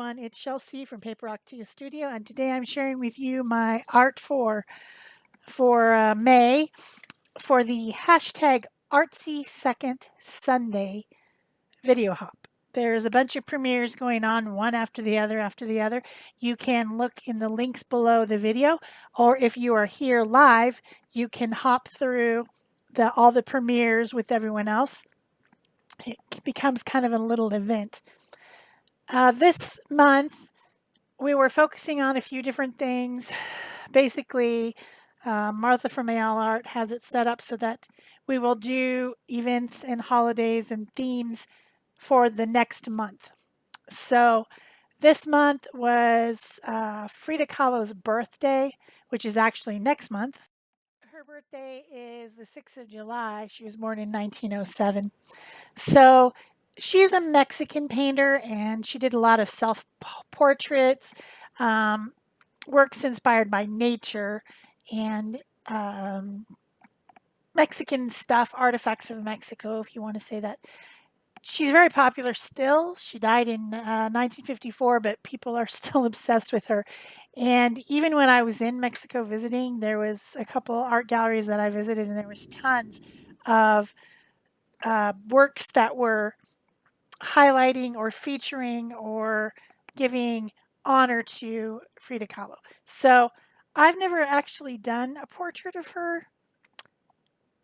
everyone, it's Shel C from PaperOcotilloStudio, and today I'm sharing with you my art for May for the hashtag Artsy Second Sunday video hop. There's a bunch of premieres going on, one after the other after the other. You can look in the links below the video, or if you are here live, you can hop through all the premieres with everyone else. It becomes kind of a little event. This month, we were focusing on a few different things. Basically, Martha from AL Art has it set up so that we will do events and holidays and themes for the next month. So this month was Frida Kahlo's birthday, which is actually next month. Her birthday is the 6th of July. She was born in 1907. So she's a Mexican painter, and she did a lot of self-portraits, works inspired by nature and Mexican stuff, artifacts of Mexico, if you want to say that. She's very popular still. She died in 1954, but people are still obsessed with her. And even when I was in Mexico visiting, there was a couple art galleries that I visited, and there was tons of works that were highlighting or featuring or giving honor to Frida Kahlo. So I've never actually done a portrait of her.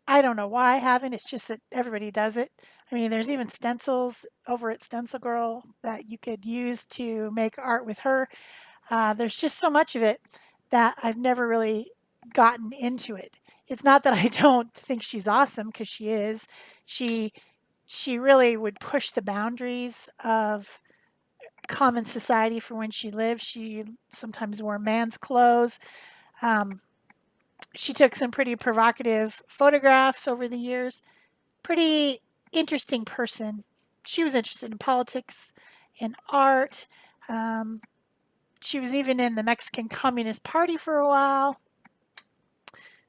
I don't know why I haven't. It's just that everybody does it. I mean, there's even stencils over at Stencil Girl that you could use to make art with her. There's just so much of it that I've never really gotten into it. It's not that I don't think she's awesome, because she is. She really would push the boundaries of common society for when she lived. She sometimes wore man's clothes. She took some pretty provocative photographs over the years. Pretty interesting person. She was interested in politics and art. She was even in the Mexican Communist Party for a while.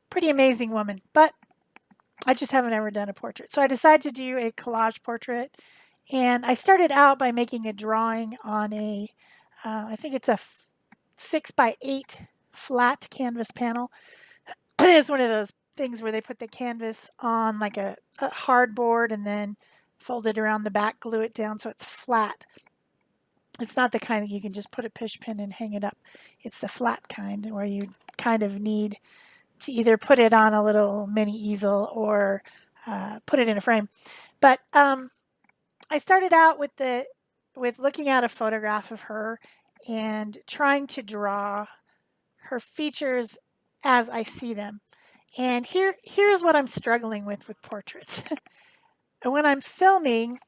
Pretty amazing woman, but I just haven't ever done a portrait. So I decided to do a collage portrait, and I started out by making a drawing on I think it's a 6x8 flat canvas panel. It's one of those things where they put the canvas on like a hardboard and then fold it around the back, glue it down so it's flat. It's not the kind that you can just put a push pin and hang it up. It's the flat kind where you kind of need to either put it on a little mini easel or put it in a frame. But I started out with looking at a photograph of her and trying to draw her features as I see them. And here's what I'm struggling with portraits. And when I'm filming,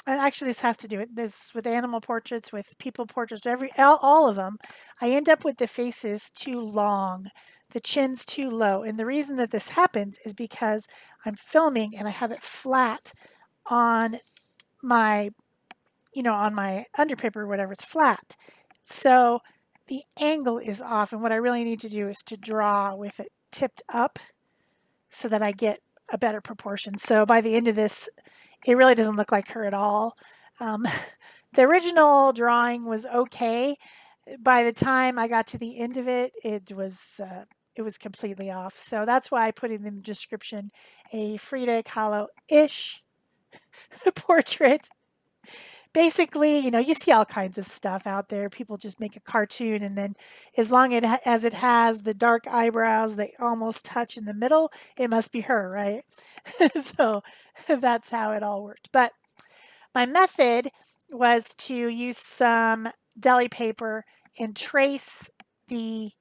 and actually this has to do with animal portraits, with people portraits, all of them, I end up with the faces too long, the chin's too low. And the reason that this happens is because I'm filming and I have it flat on my, on my underpaper or whatever, it's flat. So the angle is off, and what I really need to do is to draw with it tipped up so that I get a better proportion. So by the end of this, it really doesn't look like her at all. The original drawing was okay. By the time I got to the end of it, it was completely off. So that's why I put in the description a Frida Kahlo-ish portrait. Basically, you see all kinds of stuff out there. People just make a cartoon, and then as long as it has the dark eyebrows that almost touch in the middle, it must be her, right? So that's how it all worked. But my method was to use some deli paper and trace the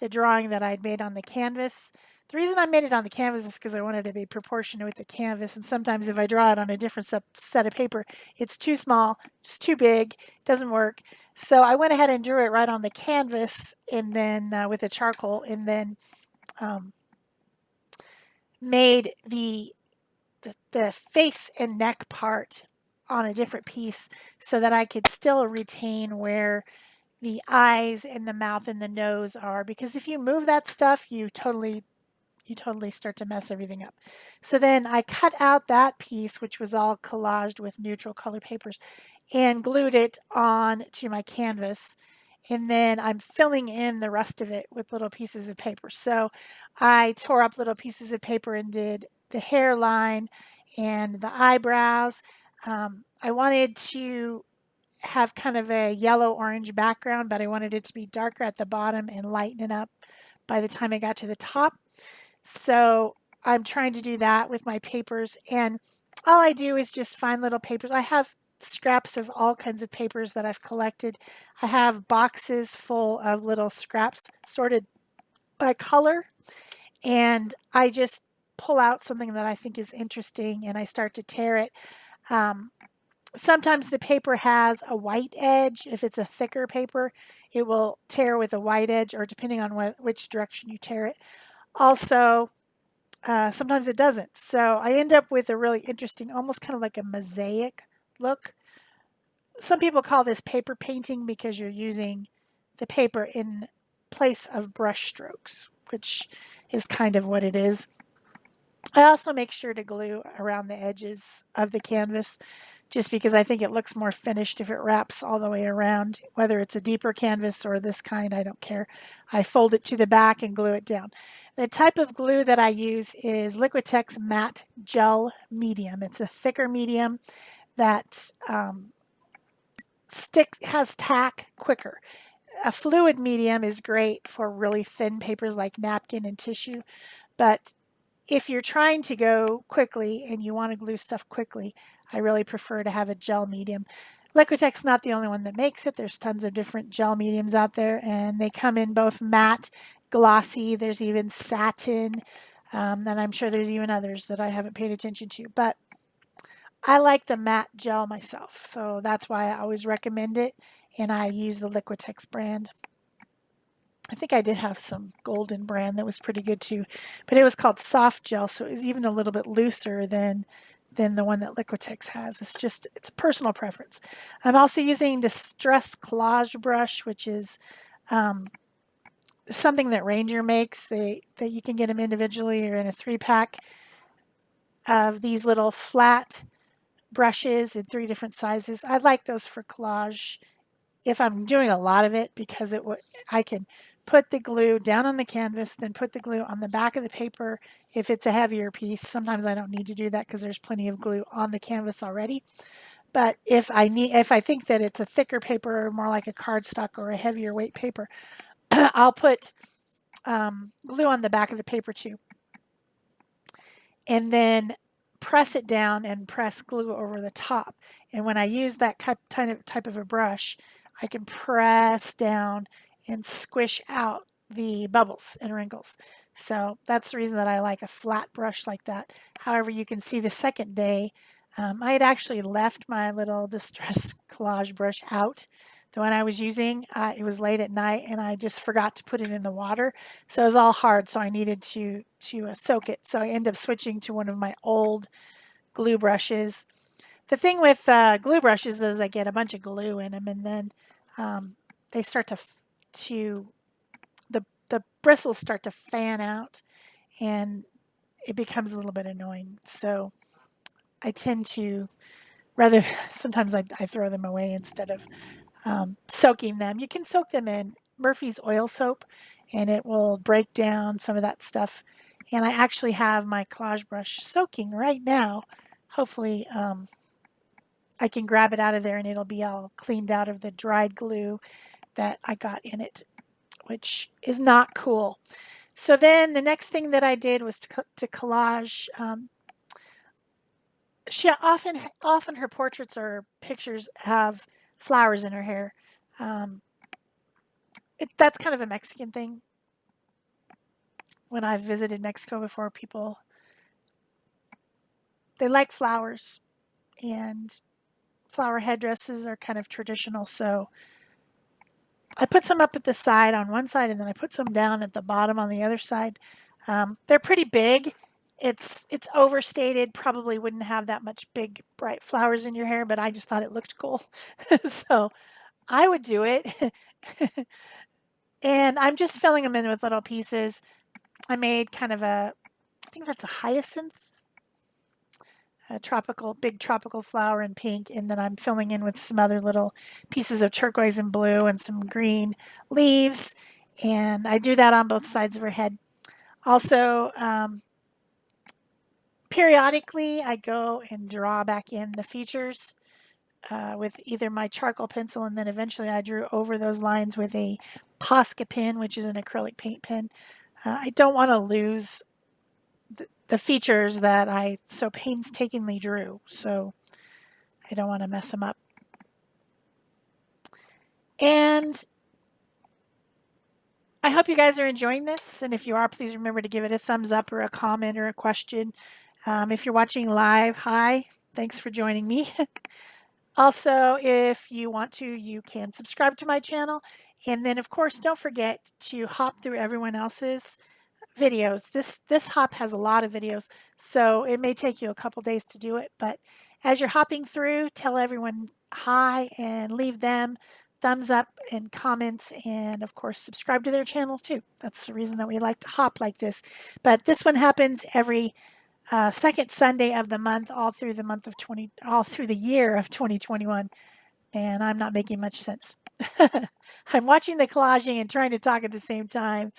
drawing that I'd made on the canvas. The reason I made it on the canvas is because I wanted it to be proportionate with the canvas, and sometimes if I draw it on a different set of paper, it's too small, it's too big, it doesn't work. So I went ahead and drew it right on the canvas, and then with a charcoal, and then made the face and neck part on a different piece so that I could still retain where the eyes and the mouth and the nose are, because if you move that stuff, you totally you totally start to mess everything up. So then I cut out that piece, which was all collaged with neutral color papers, and glued it on to my canvas. And then I'm filling in the rest of it with little pieces of paper. So I tore up little pieces of paper and did the hairline and the eyebrows. I wanted to have kind of a yellow orange background, but I wanted it to be darker at the bottom and lighten it up by the time I got to the top. So I'm trying to do that with my papers, and all I do is just find little papers. I have scraps of all kinds of papers that I've collected. I have boxes full of little scraps sorted by color, and I just pull out something that I think is interesting and I start to tear it. Sometimes the paper has a white edge. If it's a thicker paper, it will tear with a white edge, or depending on which direction you tear it. Also, sometimes it doesn't. So I end up with a really interesting, almost kind of like a mosaic look. Some people call this paper painting because you're using the paper in place of brush strokes, which is kind of what it is. I also make sure to glue around the edges of the canvas just because I think it looks more finished if it wraps all the way around. Whether it's a deeper canvas or this kind, I don't care. I fold it to the back and glue it down. The type of glue that I use is Liquitex Matte Gel Medium. It's a thicker medium that has tack quicker. A fluid medium is great for really thin papers like napkin and tissue, but if you're trying to go quickly and you want to glue stuff quickly, I really prefer to have a gel medium. Liquitex not the only one that makes it. There's tons of different gel mediums out there, and they come in both matte, glossy. There's even satin, and I'm sure there's even others that I haven't paid attention to. But I like the matte gel myself, so that's why I always recommend it, and I use the Liquitex brand. I think I did have some golden brand that was pretty good too, but it was called soft gel, so it was even a little bit looser than the one that Liquitex has. It's a personal preference. I'm also using Distress Collage brush, which is something that Ranger makes. That you can get them individually or in a 3-pack of these little flat brushes in 3 different sizes. I like those for collage if I'm doing a lot of it because I can put the glue down on the canvas, then put the glue on the back of the paper if it's a heavier piece. Sometimes I don't need to do that because there's plenty of glue on the canvas already. But if I think that it's a thicker paper or more like a cardstock or a heavier weight paper, I'll put glue on the back of the paper too. And then press it down and press glue over the top. And when I use that type of a brush, I can press down and squish out the bubbles and wrinkles. So that's the reason that I like a flat brush like that. However, you can see the second day, I had actually left my little Distress Collage brush out. The one I was using, it was late at night and I just forgot to put it in the water. So it was all hard, so I needed to soak it. So I ended up switching to one of my old glue brushes. The thing with glue brushes is I get a bunch of glue in them, and then they start the bristles start to fan out, and it becomes a little bit annoying. So I tend to sometimes I throw them away instead of soaking them. You can soak them in Murphy's oil soap, and it will break down some of that stuff. And I actually have my collage brush soaking right now. Hopefully, I can grab it out of there and it'll be all cleaned out of the dried glue that I got in it, which is not cool. So then the next thing that I did was to collage. She often her portraits or pictures have flowers in her hair. That's kind of a Mexican thing. When I've visited Mexico before, they like flowers, and flower headdresses are kind of traditional. So I put some up at the side on one side, and then I put some down at the bottom on the other side. They're pretty big. It's overstated. Probably wouldn't have that much big bright flowers in your hair, but I just thought it looked cool, so I would do it. And I'm just filling them in with little pieces. I made kind of I think that's a hyacinth, a big tropical flower in pink, and then I'm filling in with some other little pieces of turquoise and blue and some green leaves, and I do that on both sides of her head. Also, periodically I go and draw back in the features with either my charcoal pencil, and then eventually I drew over those lines with a Posca pen, which is an acrylic paint pen. I don't want to lose the features that I so painstakingly drew, so I don't want to mess them up. And I hope you guys are enjoying this, and if you are, please remember to give it a thumbs up or a comment or a question. If you're watching live, hi, thanks for joining me. Also, if you want to, you can subscribe to my channel, and then of course don't forget to hop through everyone else's videos. This hop has a lot of videos, so it may take you a couple days to do it, but as you're hopping through, tell everyone hi and leave them thumbs up and comments, and of course subscribe to their channels too. That's the reason that we like to hop like this. But this one happens every second Sunday of the month, all through the year of 2021, and I'm not making much sense. I'm watching the collaging and trying to talk at the same time.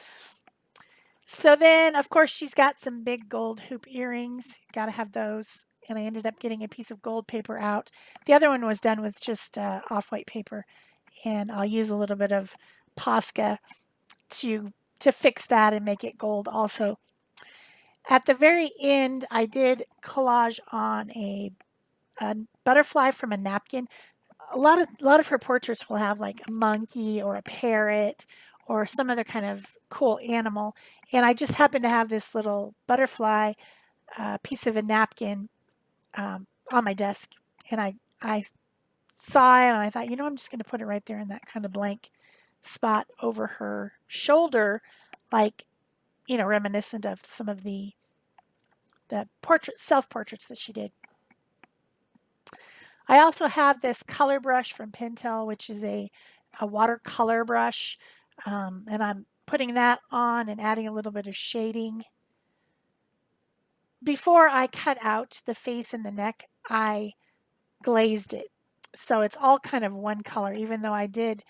So then, of course, she's got some big gold hoop earrings. Got to have those. And I ended up getting a piece of gold paper out. The other one was done with just off-white paper. And I'll use a little bit of Posca to fix that and make it gold also. At the very end, I did collage on a butterfly from a napkin. A lot of her portraits will have like a monkey or a parrot or some other kind of cool animal. And I just happened to have this little butterfly piece of a napkin on my desk. And I saw it and I thought, I'm just going to put it right there in that kind of blank spot over her shoulder, like, reminiscent of some of the self-portraits that she did. I also have this color brush from Pentel, which is a watercolor brush, and I'm putting that on and adding a little bit of shading. Before I cut out the face and the neck, I glazed it. So it's all kind of one color. Even though I did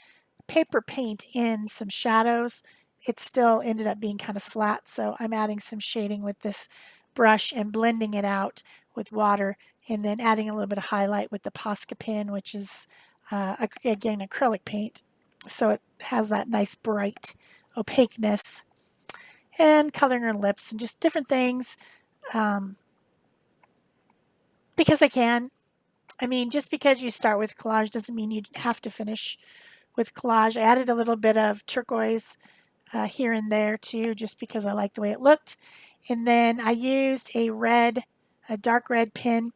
paper paint in some shadows, it still ended up being kind of flat. So I'm adding some shading with this brush and blending it out with water, and then adding a little bit of highlight with the Posca pen, which is, again, acrylic paint. So it has that nice bright opaqueness, and coloring her lips and just different things because I can. I mean, just because you start with collage doesn't mean you have to finish with collage. I added a little bit of turquoise here and there too, just because I like the way it looked. And then I used a dark red pen.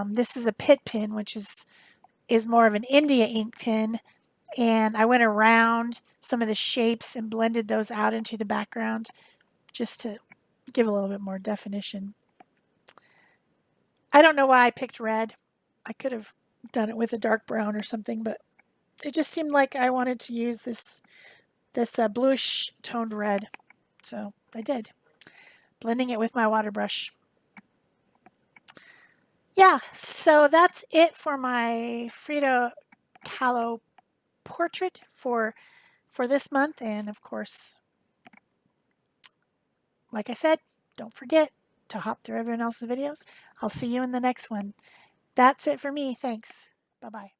This is a Pitt pen, which is more of an India ink pen. And I went around some of the shapes and blended those out into the background just to give a little bit more definition. I don't know why I picked red. I could have done it with a dark brown or something, but it just seemed like I wanted to use this bluish toned red. So I did, blending it with my water brush. Yeah, so that's it for my Frida Kahlo portrait for this month. And of course, like I said, don't forget to hop through everyone else's videos. I'll see you in the next one. That's it for me. Thanks. Bye-bye.